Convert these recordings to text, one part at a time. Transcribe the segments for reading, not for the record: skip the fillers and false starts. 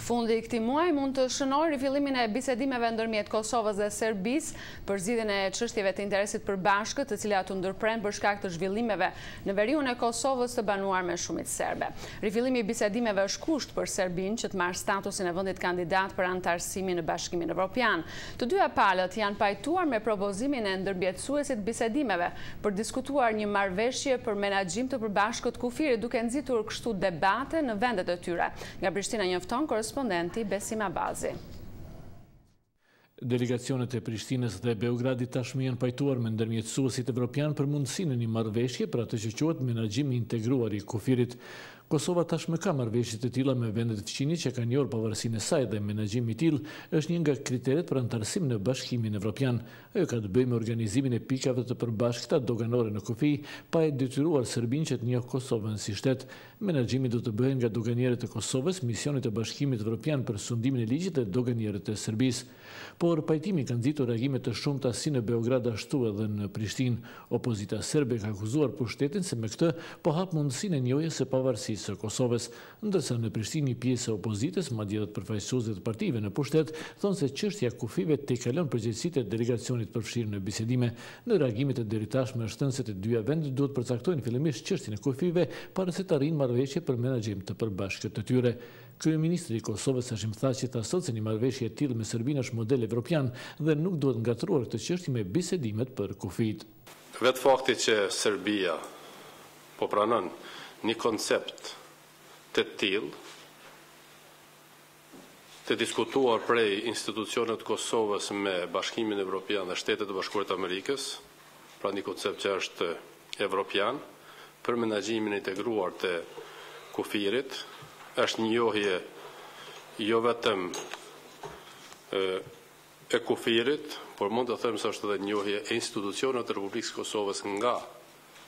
Fundi i këtij muaji mund të shënojë rifillimin e bisedimeve ndërmjet Kosovës dhe Serbisë për zgjidhjen e çështjeve të interesit përbashkët, të cilat u ndërpren për shkak të zhvillimeve në veriun e Kosovës të banuar me shumicë serbe. Rifillimi i bisedimeve është kusht për Serbinë që të marrë statusin e vendit kandidat për anëtarësimin në Bashkimin Evropian. Të dyja palët janë pajtuar me propozimin e ndërmjetësuesit bisedimeve për diskutuar një marrëveshje për menaxhim të përbashkët kufirit, duke nxitur kështu debate në vendet e tyre. Nga Prishtina njofton korespondenti Besim Abazi. Delegacionet e Prishtinës dhe Beogradit tashmë janë pajtuar me ndërmjetësuesit evropian për mundësinë e një marrëveshje për atë që quhet menaxhim i integruar i kufirit. Kosova tashmë ka marrëveshje të tilla me vendet fqinjë që kanë njohur pavarësinë e saj dhe menaxhimi i tillë është një nga kriteret për anëtarësim në Bashkimin Evropian. Ajo ka të bëjë me organizimin e pikave të përbashkëta doganore në kufi, pa e detyruar Serbinë që të njohë Kosovën si shtet. Menaxhimi do të bëhet nga doganierët e Kosovës, misionit të Bashkimit Evropian për sundimin e ligjit dhe doganierët e Serbisë. Por pajtimi ka nxitur reagime të shumta si në Beograd ashtu edhe në Prishtinë. Opozita serbe ka akuzuar pushtetin se me këtë po hap mundësinë e njohjes së pavarësisë së Kosovës, ndërsa në Prishtinë një pjesë e opozitës, madje edhe përfaqësuesët e partive në pushtet, thonë se çështja e kufive tejkalon përgjegjësitë e delegacionit përfshirë në bisedime. Në reagimet e deritashme është thënë se të dyja vendet duhet përcaktojnë fillimisht çështjen e kufive para se të arrijnë marrëveshje për menaxhim të përbashkët të tyre. Kryeministri i Kosovës Hashim Thaçi tha sot se një marrëveshje e tillë me Serbinë është model evropian dhe nuk duhet ngatruar këtë çështje me bisedimet për kufit. Vetë fakti që Serbia po pranon një koncept të tillë të diskutuar prej institucionet Kosovës me Bashkimin Evropian dhe Shtetet e Bashkuara të Amerikës, pra një koncept që është evropian, për menaxhimin e integruar të kufirit, është një njohje jo vetëm e kufirit, por mund të them se është edhe një njohje e institucioneve të Republikës së Kosovës nga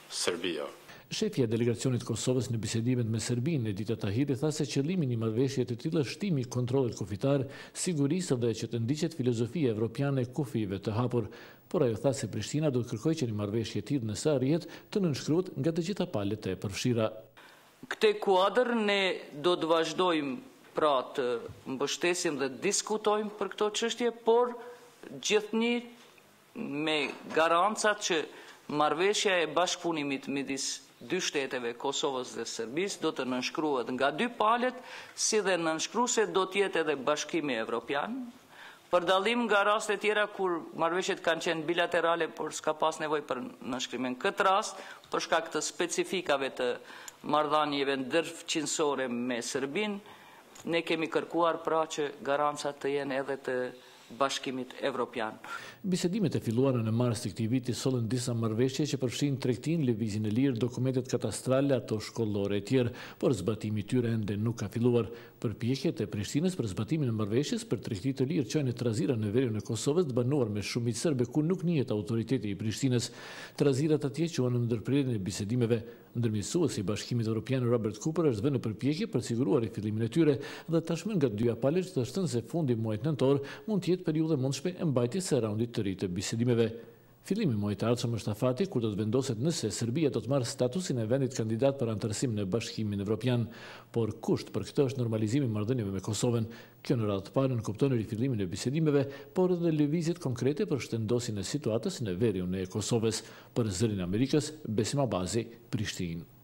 Serbia. Shefja e delegacionit Kosovës në bisedimet me Serbinë, Edita Tahiri, tha se qëllimi i një marrëveshje të tillë është shtimi i kontrollit kufitar, sigurisë dhe që të ndiqet filozofia evropiane e kufive të hapur. Por ajo tha se Prishtina do të kërkojë që një marrëveshje e tillë nëse arrihet të nënshkruhet nga të gjitha palët e përfshira. Këtë kuadër ne do të vazhdojmë pra të mbështesim dhe diskutojmë për këto çështje, por gjithnjë me garancat që marrëveshja e bashkëpunimit midis dy shteteve, Kosovës dhe Serbisë, do të nënshkruhet nga dy palët, si dhe nënshkruese do të jetë edhe Bashkimi Evropian, për dallim nga raste tjera kur marrëveshjet kanë qenë bilaterale, por s'ka pas nevojë për nënshkrim. Në këtë rast, për shkak të specifikave të marrëdhënieve ndërfqinësore me Serbinë, ne kemi kërkuar pra që garancat të jenë edhe të Bashkimit Evropian. Bisedimet e filluara në mars të këtij viti sollën disa marrëveshje që përfshin tregtinë, lëvizjen e lirë, dokumentet katastrale, ato shkollore e tjerë, por zbatimi i tyre ende nuk ka filluar. Përpjekjet e Prishtinës për zbatimin e marrëveshjes për tregti të lirë çojnë Trazira në veriun e Kosovës të banuar me shumicë serbe ku nuk njihet autoriteti i Prishtinës. Trazirat atje quan në ndërprerjen e bisedimeve. Ndërmjetësuesi i Bashkimit Evropian Robert Cooper është vënë në përpjekje për siguruar fillimin e tyre dhe tashmë nga dyja palët të shtën se fundi i muajit nëntor mund të jetë periudhë mundshme e mbajtjes së raundit të ri të bisedimeve. Fillimi i muajit të ardhshëm është afati kur do të vendoset nëse Serbia do të marrë statusin e vendit kandidat për anëtarësim në Bashkimin Evropian, por kusht për këtë është normalizimi i marrëdhënieve me Kosovën. Kjo në radhë të parë kupton rifillimin e bisedimeve, por edhe lëvizjet konkrete për shtendosin e situatës në veriun e Kosovës. Për Zërin e Amerikës, Besim Abazi, Prishtinë.